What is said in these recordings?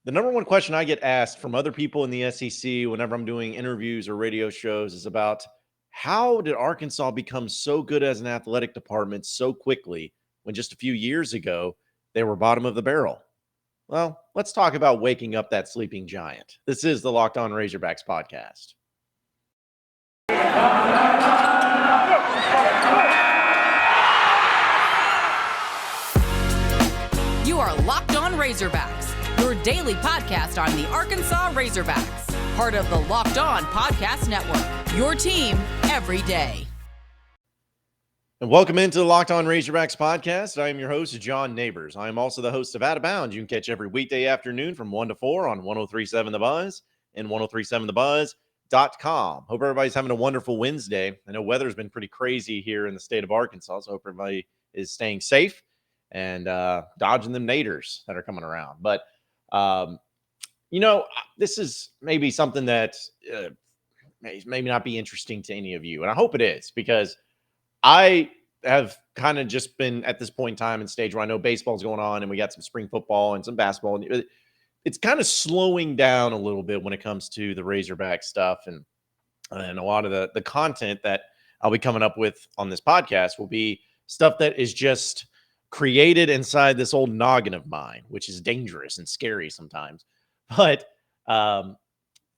The number one question I get asked from other people in the SEC whenever I'm doing interviews or radio shows is about how did Arkansas become so good as an athletic department so quickly when just a few years ago they were bottom of the barrel? Well, let's talk about waking up that sleeping giant. This is the Locked On Razorbacks podcast. You are Locked On Razorbacks, your daily podcast on the Arkansas Razorbacks, part of the Locked On Podcast Network, your team every day. And welcome into the Locked On Razorbacks podcast. I am your host, John Nabors. I am also the host of Out of Bounds. You can catch every weekday afternoon from 1 to 4 on 103.7 The Buzz and 103.7thebuzz.com. Hope everybody's having a wonderful Wednesday. I know weather's been pretty crazy here in the state of Arkansas, so hope everybody is staying safe and dodging them naders that are coming around. But, this is maybe something that may not be interesting to any of you. And I hope it is, because I have kind of just been at this point in time and stage where I know baseball's going on and we got some spring football and some basketball. It's kind of slowing down a little bit when it comes to the Razorback stuff. And a lot of the content that I'll be coming up with on this podcast will be stuff that is just created inside this old noggin of mine, which is dangerous and scary sometimes. But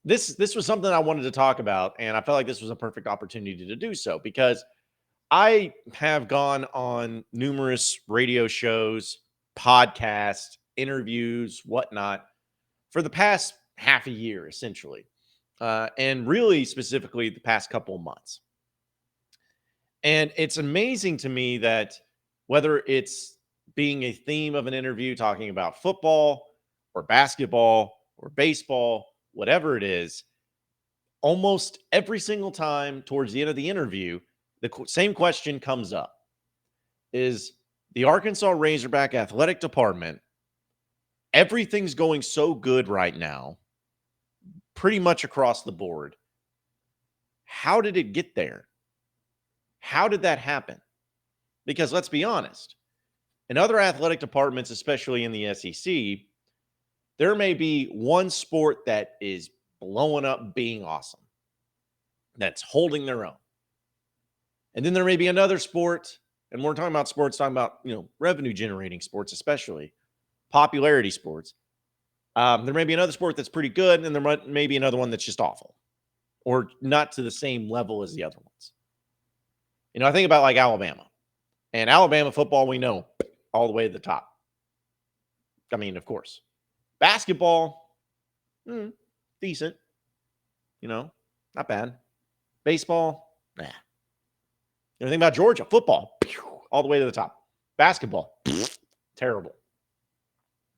this was something I wanted to talk about, and I felt like this was a perfect opportunity to do so, because I have gone on numerous radio shows, podcasts, interviews, whatnot, for the past half a year, essentially, and really specifically the past couple of months. And it's amazing to me that whether it's being a theme of an interview talking about football or basketball or baseball, whatever it is, almost every single time towards the end of the interview, the same question comes up. Is the Arkansas Razorback athletic department, everything's going so good right now, pretty much across the board. How did it get there? How did that happen? Because let's be honest, in other athletic departments, especially in the SEC, there may be one sport that is blowing up being awesome, that's holding their own. And then there may be another sport, and we're talking about sports, talking about, revenue generating sports, especially popularity sports. There may be another sport that's pretty good, and there may be another one that's just awful or not to the same level as the other ones. I think about like Alabama, and Alabama football, we know all the way to the top. I mean, of course, basketball, decent, not bad. Baseball, nah. Think about Georgia football, all the way to the top. Basketball, terrible.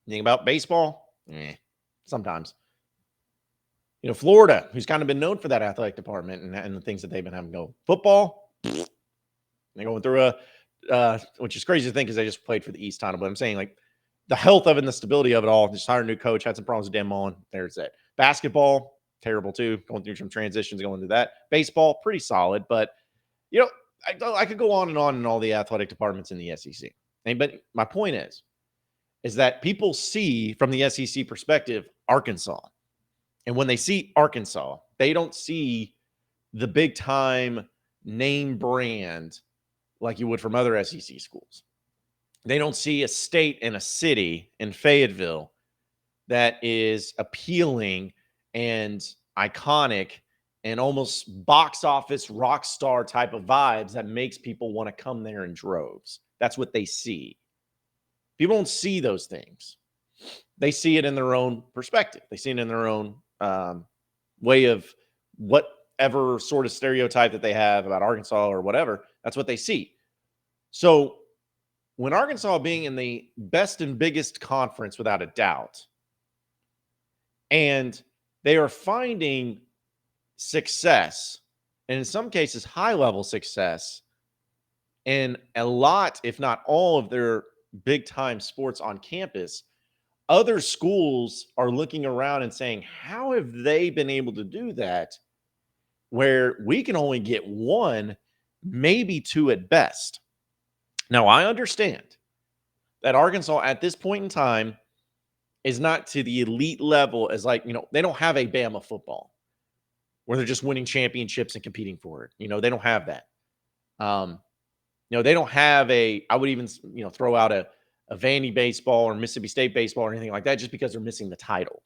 You think about baseball, sometimes. Florida, who's kind of been known for that athletic department and the things that they've been having go. Football, they're going through which is crazy to think because they just played for the East title. But I'm saying, like, the health of it and the stability of it all. Just hired a new coach, had some problems with Dan Mullen. There's it. Basketball, terrible too. Going through some transitions, going through that. Baseball, pretty solid, but I could go on in all the athletic departments in the SEC. But my point is that people see from the SEC perspective Arkansas. And when they see Arkansas, they don't see the big time name brand like you would from other SEC schools. They don't see a state and a city in Fayetteville that is appealing and iconic and almost box office rock star type of vibes that makes people want to come there in droves. That's what they see. People don't see those things. They see it in their own perspective. They see it in their own way of whatever sort of stereotype that they have about Arkansas or whatever. That's what they see. So when Arkansas being in the best and biggest conference without a doubt, and they are finding success, and in some cases high-level success, in a lot, if not all, of their big-time sports on campus, other schools are looking around and saying, how have they been able to do that where we can only get one, maybe two at best? Now, I understand that Arkansas at this point in time is not to the elite level as like, they don't have a Bama football where they're just winning championships and competing for it. They don't have that. They don't have I would even, throw out a Vandy baseball or Mississippi State baseball or anything like that just because they're missing the title.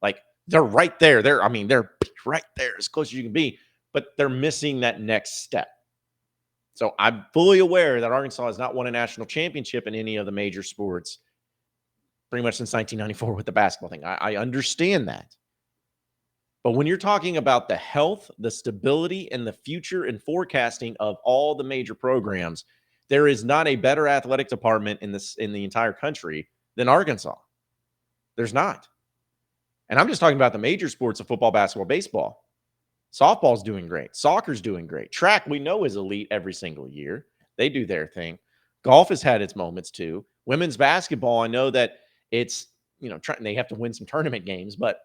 Like they're right there. They're right there as close as you can be, but they're missing that next step. So I'm fully aware that Arkansas has not won a national championship in any of the major sports pretty much since 1994 with the basketball thing. I understand that. But when you're talking about the health, the stability, and the future and forecasting of all the major programs, there is not a better athletic department in the entire country than Arkansas. There's not. And I'm just talking about the major sports of football, basketball, baseball. Softball's doing great. Soccer's doing great. Track, we know, is elite every single year. They do their thing. Golf has had its moments too. Women's basketball, I know that it's, they have to win some tournament games, but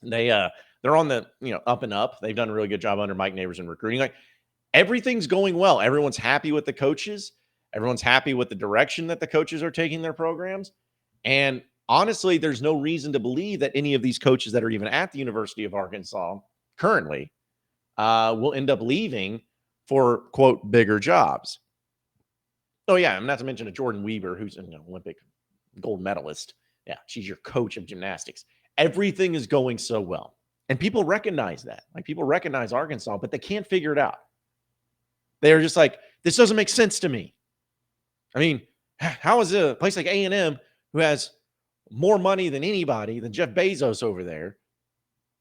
they're on the, up and up. They've done a really good job under Mike Nabors in recruiting. Like everything's going well. Everyone's happy with the coaches. Everyone's happy with the direction that the coaches are taking their programs. And honestly, there's no reason to believe that any of these coaches that are even at the University of Arkansas currently will end up leaving for, quote, bigger jobs. Oh, yeah, I'm not to mention a Jordan Weaver, who's an Olympic gold medalist. Yeah, she's your coach of gymnastics. Everything is going so well. And people recognize that. Like, people recognize Arkansas, but they can't figure it out. They're just like, this doesn't make sense to me. I mean, how is a place like A&M, who has more money than anybody, than Jeff Bezos over there,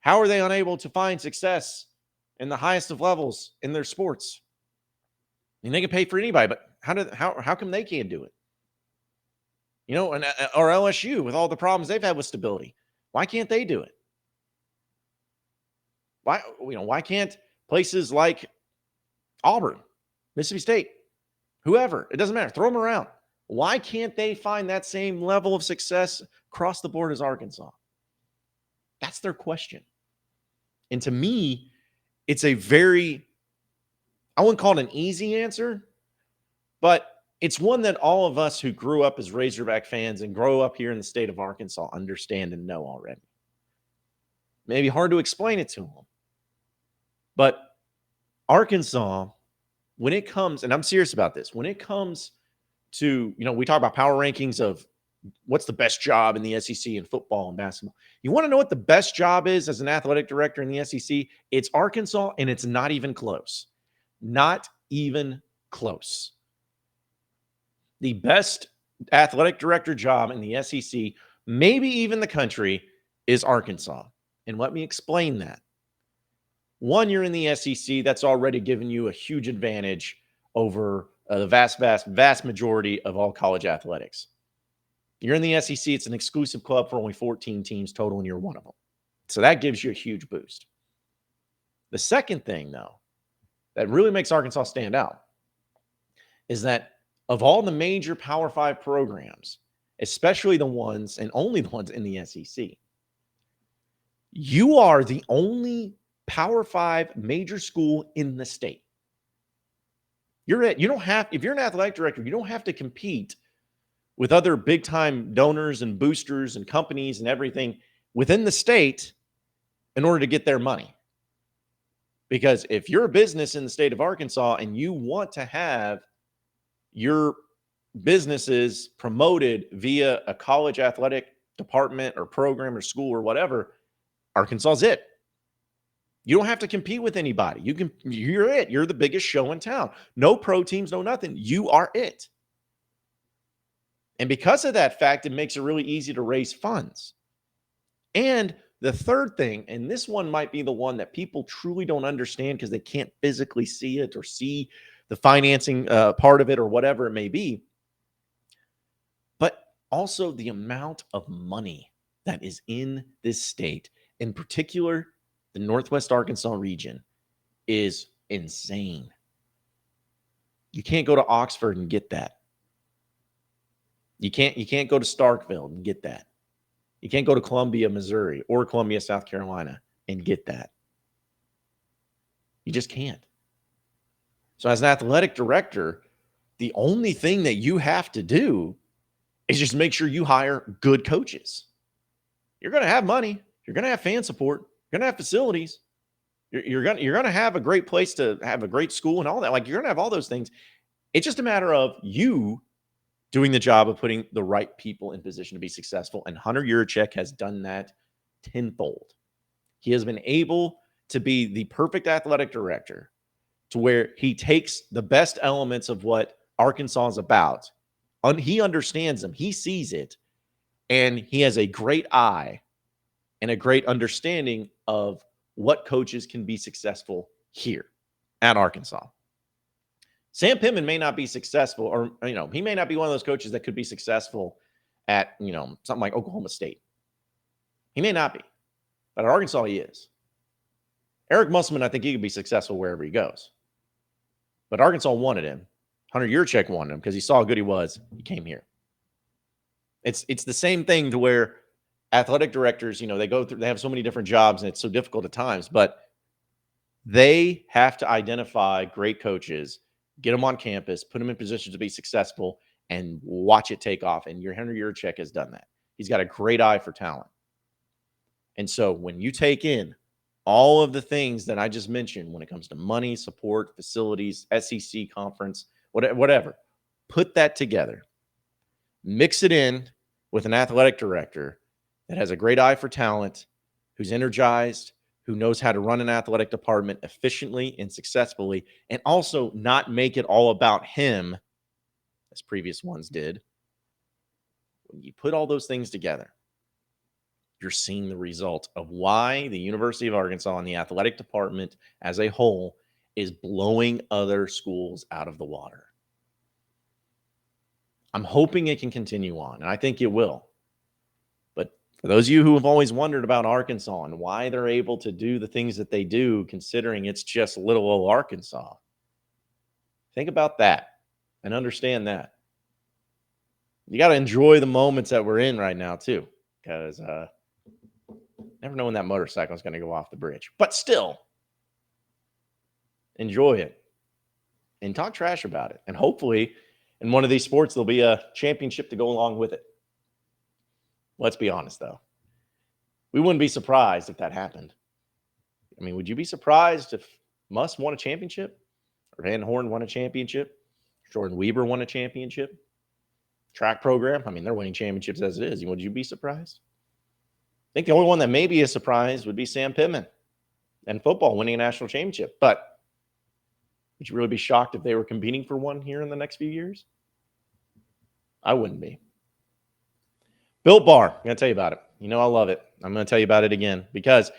how are they unable to find success in the highest of levels in their sports? I mean, they can pay for anybody, but how come they can't do it? And or LSU with all the problems they've had with stability, why can't they do it? Why can't places like Auburn, Mississippi State, whoever, it doesn't matter, throw them around. Why can't they find that same level of success across the board as Arkansas? That's their question. And to me, it's a very, I wouldn't call it an easy answer, but it's one that all of us who grew up as Razorback fans and grow up here in the state of Arkansas understand and know already. Maybe hard to explain it to them. But Arkansas, when it comes, and I'm serious about this, when it comes to, we talk about power rankings of what's the best job in the SEC in football and basketball. You want to know what the best job is as an athletic director in the SEC? It's Arkansas, and it's not even close. Not even close. The best athletic director job in the SEC, maybe even the country, is Arkansas. And let me explain that. One, you're in the SEC. That's already given you a huge advantage over the vast majority of all college athletics. You're in the SEC. It's an exclusive club for only 14 teams total, and you're one of them. So that gives you a huge boost. The second thing, though, that really makes Arkansas stand out is that of all the major Power 5 programs, especially the ones and only the ones in the SEC, you are the only Power 5 major school in the state. If you're an athletic director, you don't have to compete with other big time donors and boosters and companies and everything within the state in order to get their money. Because if you're a business in the state of Arkansas and you want to have your businesses promoted via a college athletic department or program or school or whatever, Arkansas's it. You don't have to compete with anybody. You're it. You're the biggest show in town. No pro teams, no nothing. You are it. And because of that fact, it makes it really easy to raise funds. And the third thing, and this one might be the one that people truly don't understand because they can't physically see it or see the financing part of it or whatever it may be, but also the amount of money that is in this state, in particular, the Northwest Arkansas region, is insane. You can't go to Oxford and get that. You can't go to Starkville and get that. You can't go to Columbia, Missouri, or Columbia, South Carolina and get that. You just can't. So as an athletic director, the only thing that you have to do is just make sure you hire good coaches. You're going to have money. You're going to have fan support. You're going to have facilities. You're going to have a great place to have a great school and all that. Like, you're going to have all those things. It's just a matter of you doing the job of putting the right people in position to be successful. And Hunter Yurachek has done that tenfold. He has been able to be the perfect athletic director to where he takes the best elements of what Arkansas is about. He understands them. He sees it. And he has a great eye and a great understanding of what coaches can be successful here at Arkansas. Sam Pittman may not be successful, or, he may not be one of those coaches that could be successful at, something like Oklahoma State. He may not be. But at Arkansas, he is. Eric Musselman, I think he could be successful wherever he goes. But Arkansas wanted him. Hunter Yurachek wanted him because he saw how good he was. He came here. It's the same thing to where athletic directors, they have so many different jobs and it's so difficult at times, but they have to identify great coaches, get them on campus, put them in positions to be successful, and watch it take off. And Hunter Yurachek has done that. He's got a great eye for talent. And so when you take in all of the things that I just mentioned when it comes to money, support, facilities, SEC conference, whatever, put that together. Mix it in with an athletic director that has a great eye for talent, who's energized, who knows how to run an athletic department efficiently and successfully, and also not make it all about him, as previous ones did. When you put all those things together, you're seeing the result of why the University of Arkansas and the athletic department as a whole is blowing other schools out of the water. I'm hoping it can continue on, and I think it will. But for those of you who have always wondered about Arkansas and why they're able to do the things that they do, considering it's just little old Arkansas, think about that and understand that. You got to enjoy the moments that we're in right now, too, because never know when that motorcycle is going to go off the bridge. But still, enjoy it and talk trash about it. And hopefully, in one of these sports, there'll be a championship to go along with it. Let's be honest, though. We wouldn't be surprised if that happened. I mean, would you be surprised if Muss won a championship? Or Van Horn won a championship? Jordan Weber won a championship? Track program? I mean, they're winning championships as it is. Would you be surprised? I think the only one that may be a surprise would be Sam Pittman and football winning a national championship. But would you really be shocked if they were competing for one here in the next few years? I wouldn't be. Built Bar, I'm going to tell you about it. I love it. I'm going to tell you about it again because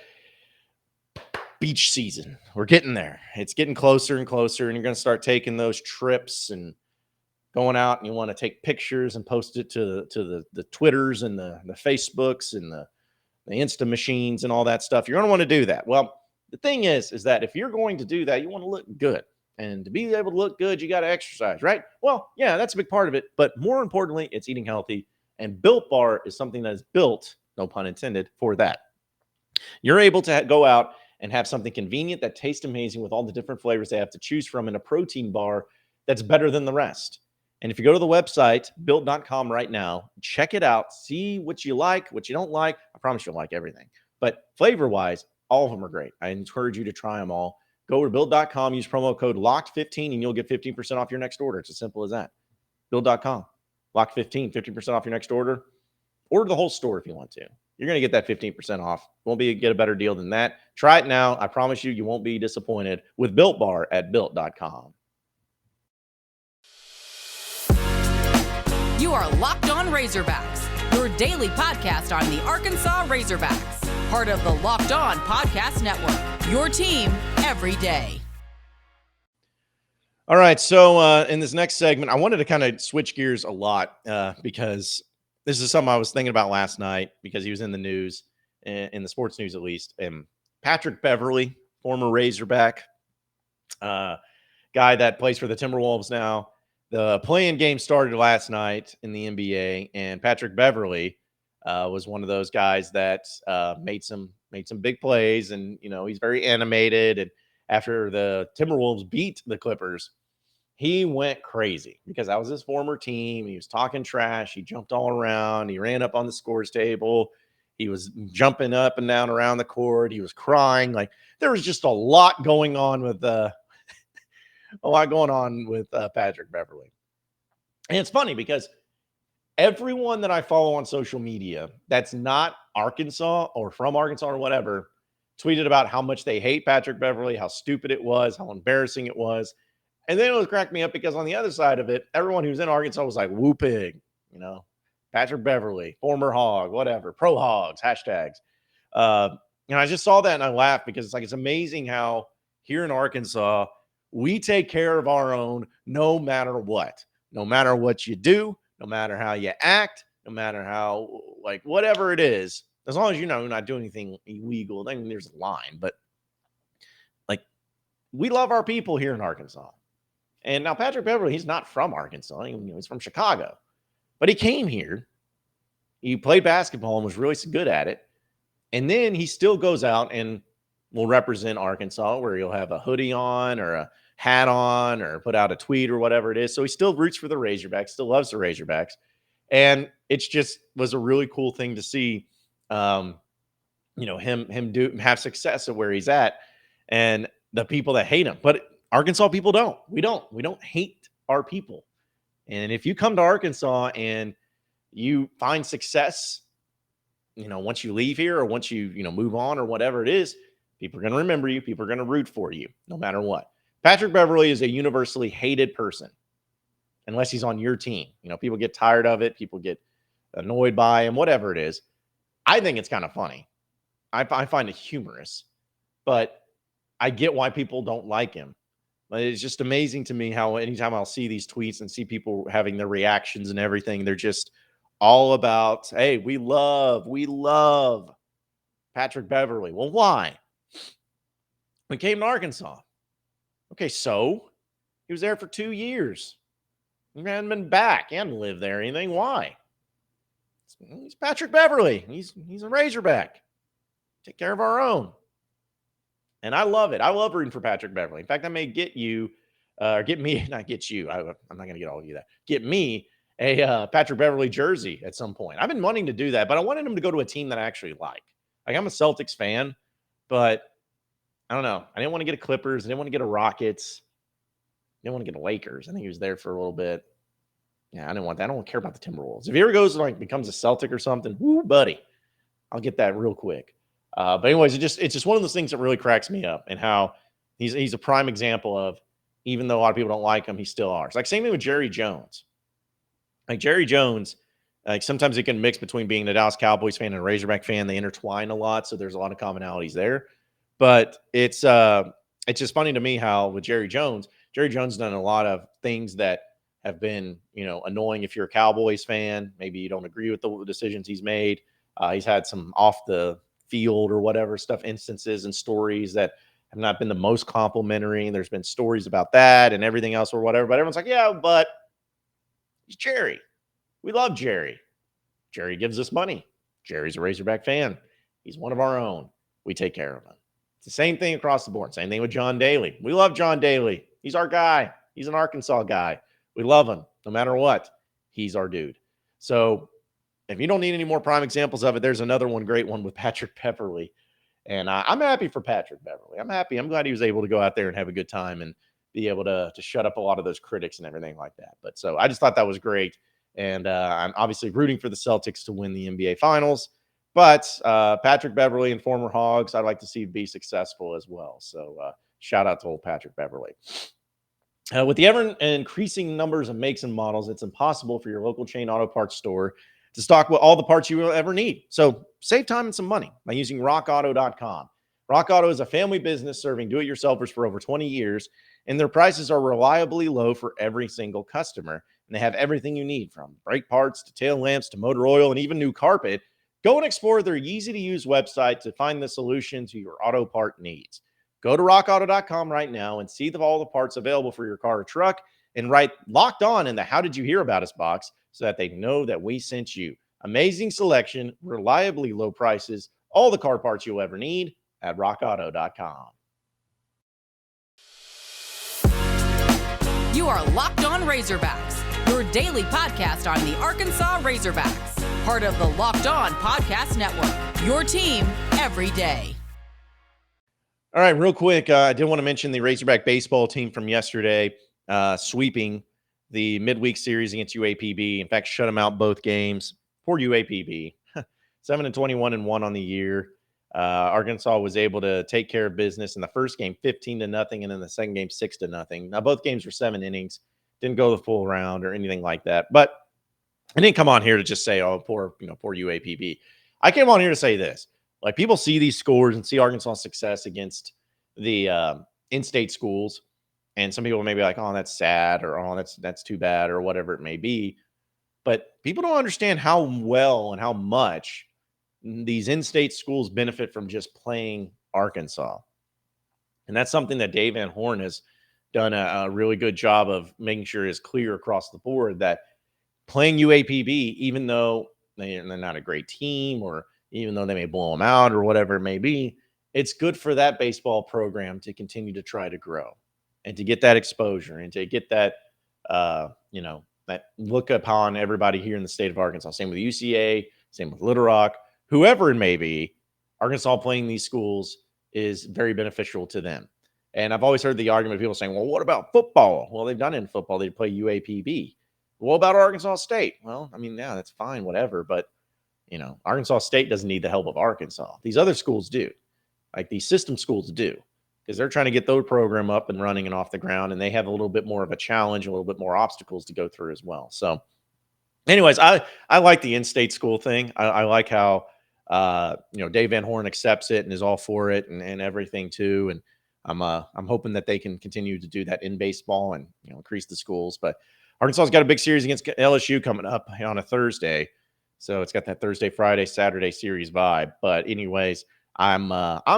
beach season, we're getting there. It's getting closer and closer, and you're going to start taking those trips and going out, and you want to take pictures and post it to the Twitters and the Facebooks and the Insta machines and all that stuff. You're going to want to do that. Well, the thing is that if you're going to do that, you want to look good. And to be able to look good, you got to exercise, right? Well, yeah, that's a big part of it. But more importantly, it's eating healthy. And Built Bar is something that is built, no pun intended, for that. You're able to go out and have something convenient that tastes amazing with all the different flavors they have to choose from in a protein bar that's better than the rest. And if you go to the website, built.com right now, check it out, see what you like, what you don't like. I promise you'll like everything. But flavor-wise, all of them are great. I encourage you to try them all. Go to build.com, use promo code LOCKED15, and you'll get 15% off your next order. It's as simple as that. Build.com, LOCKED15, 15% off your next order. Order the whole store if you want to. You're going to get that 15% off. Get a better deal than that. Try it now. I promise you won't be disappointed with Built Bar at built.com. You are Locked On Razorbacks, your daily podcast on the Arkansas Razorbacks, part of the Locked On Podcast Network, your team every day. All right, so in this next segment, I wanted to kind of switch gears a lot because this is something I was thinking about last night because he was in the news, in the sports news at least. And Patrick Beverley, former Razorback, guy that plays for the Timberwolves now. The play-in game started last night in the NBA, and Patrick Beverley was one of those guys that made some big plays, and he's very animated. And after the Timberwolves beat the Clippers, he went crazy because that was his former team. He was talking trash. He jumped all around. He ran up on the scores table. He was jumping up and down around the court. He was crying. Like, there was just a lot going on with Patrick Beverley. And it's funny because everyone that I follow on social media that's not Arkansas or from Arkansas or whatever tweeted about how much they hate Patrick Beverley, how stupid it was, how embarrassing it was. And then it was cracked me up because on the other side of it, everyone who's in Arkansas was like, woo pig, Patrick Beverley, former hog, whatever, pro hogs, hashtags. And I just saw that and I laughed because it's amazing how here in Arkansas, we take care of our own no matter what you do, no matter how you act, no matter how, whatever it is, as long as you're not doing anything illegal, then there's a line. But we love our people here in Arkansas. And now Patrick Beverley, he's not from Arkansas. He's from Chicago. But he came here. He played basketball and was really good at it. And then he still goes out and will represent Arkansas, where he'll have a hoodie on or a hat on or put out a tweet or whatever it is. So he still roots for the Razorbacks, still loves the Razorbacks. And it's just was a really cool thing to see, him have success at where he's at and the people that hate him. But Arkansas people don't. We don't hate our people. And if you come to Arkansas and you find success, once you leave here or once you, move on or whatever it is, people are going to remember you. People are going to root for you no matter what. Patrick Beverley is a universally hated person unless he's on your team. People get tired of it. People get annoyed by him, whatever it is. I think it's kind of funny. I find it humorous, but I get why people don't like him. But it's just amazing to me how anytime I'll see these tweets and see people having their reactions and everything, they're just all about, hey, we love Patrick Beverley. Well, why? We came to Arkansas. Okay, so he was there for 2 years. He hadn't been back. He hadn't lived there or anything. Why? He's Patrick Beverley. He's a Razorback. Take care of our own. And I love it. I love rooting for Patrick Beverley. In fact, I may get you, get me, not get you. I'm not going to get all of you that. Get me a Patrick Beverley jersey at some point. I've been wanting to do that, but I wanted him to go to a team that I actually like. I'm a Celtics fan, but I don't know. I didn't want to get a Clippers. I didn't want to get a Rockets. I didn't want to get a Lakers. I think he was there for a little bit. Yeah, I didn't want that. I don't care about the Timberwolves. If he ever goes and becomes a Celtic or something, whoo, buddy, I'll get that real quick. But anyways, it's just one of those things that really cracks me up, and how he's a prime example of, even though a lot of people don't like him, he's still ours. Same thing with Jerry Jones. Jerry Jones, sometimes it can mix between being a Dallas Cowboys fan and a Razorback fan. They intertwine a lot, so there's a lot of commonalities there. But it's just funny to me how with Jerry Jones done a lot of things that have been, annoying if you're a Cowboys fan. Maybe you don't agree with the decisions he's made. He's had some off the field or whatever stuff, instances and stories that have not been the most complimentary. And there's been stories about that and everything else or whatever. But everyone's like, yeah, but he's Jerry. We love Jerry. Jerry gives us money. Jerry's a Razorback fan. He's one of our own. We take care of him. It's the same thing across the board. Same thing with John Daly. We love John Daly. He's our guy. He's an Arkansas guy. We love him no matter what. He's our dude. So if you don't need any more prime examples of it, there's another one, great one with Patrick Beverley. And I'm happy for Patrick Beverley. I'm happy. I'm glad he was able to go out there and have a good time and be able to shut up a lot of those critics and everything like that. But so I just thought that was great. And I'm obviously rooting for the Celtics to win the NBA Finals. But Patrick Beverley and former Hogs, I'd like to see be successful as well. So shout out to old Patrick Beverley. With the ever-increasing numbers of makes and models, it's impossible for your local chain auto parts store to stock all the parts you will ever need. So save time and some money by using rockauto.com. Rock Auto is a family business serving do-it-yourselfers for over 20 years, and their prices are reliably low for every single customer. And they have everything you need, from brake parts to tail lamps to motor oil and even new carpet. Go and explore their easy-to-use website to find the solution to your auto part needs. Go to rockauto.com right now and see all the parts available for your car or truck, and write "Locked On" in the "How did you hear about us" box so that they know that we sent you. Amazing selection, reliably low prices, all the car parts you'll ever need at rockauto.com. You are Locked On Razorbacks, your daily podcast on the Arkansas Razorbacks, part of the Locked On Podcast Network, your team every day. All right, real quick, I did want to mention the Razorback baseball team from yesterday sweeping the midweek series against UAPB. In fact, shut them out both games for UAPB. 7-21-1 on the year. Arkansas was able to take care of business in the first game, 15-0, and in the second game, 6-0. Now, both games were 7 innings. Didn't go the full round or anything like that. But I didn't come on here to just say, "Oh, poor UAPB." I came on here to say this: like, people see these scores and see Arkansas' success against the in-state schools, and some people may be like, "Oh, that's sad," or "Oh, that's too bad," or whatever it may be. But people don't understand how well and how much these in-state schools benefit from just playing Arkansas. And that's something that Dave Van Horn has done a really good job of making sure is clear across the board, that playing UAPB, even though they're not a great team, or even though they may blow them out or whatever it may be, it's good for that baseball program to continue to try to grow and to get that exposure and to get that, that look upon everybody here in the state of Arkansas. Same with UCA, same with Little Rock, whoever it may be. Arkansas playing these schools is very beneficial to them. And I've always heard the argument of people saying, "Well, what about football?" Well, they've done it in football. They play UAPB. What about Arkansas State? Well, I mean, yeah, that's fine, whatever. But, Arkansas State doesn't need the help of Arkansas. These other schools do. Like, these system schools do, because they're trying to get their program up and running and off the ground, and they have a little bit more of a challenge, a little bit more obstacles to go through as well. So anyways, I like the in-state school thing. I like how, Dave Van Horn accepts it and is all for it and everything too. And I'm hoping that they can continue to do that in baseball and, increase the schools. But Arkansas's got a big series against LSU coming up on a Thursday. So it's got that Thursday, Friday, Saturday series vibe. But anyways, I'm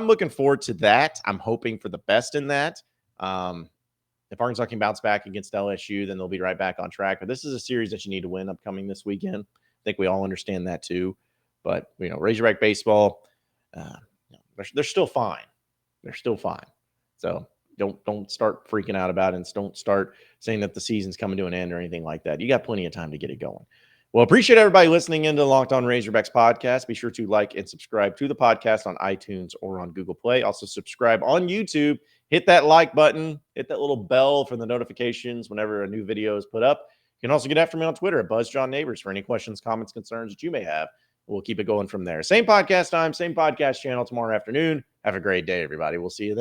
looking forward to that. I'm hoping for the best in that. If Arkansas can bounce back against LSU, then they'll be right back on track. But this is a series that you need to win upcoming this weekend. I think we all understand that too. But, Razorback baseball, they're still fine. They're still fine. So don't start freaking out about it, and don't start saying that the season's coming to an end or anything like that. You got plenty of time to get it going. Well, appreciate everybody listening into the Locked On Razorbacks podcast. Be sure to like and subscribe to the podcast on iTunes or on Google Play. Also subscribe on YouTube. Hit that like button. Hit that little bell for the notifications whenever a new video is put up. You can also get after me on Twitter at BuzzJohnNabors for any questions, comments, concerns that you may have. We'll keep it going from there. Same podcast time, same podcast channel tomorrow afternoon. Have a great day, everybody. We'll see you then.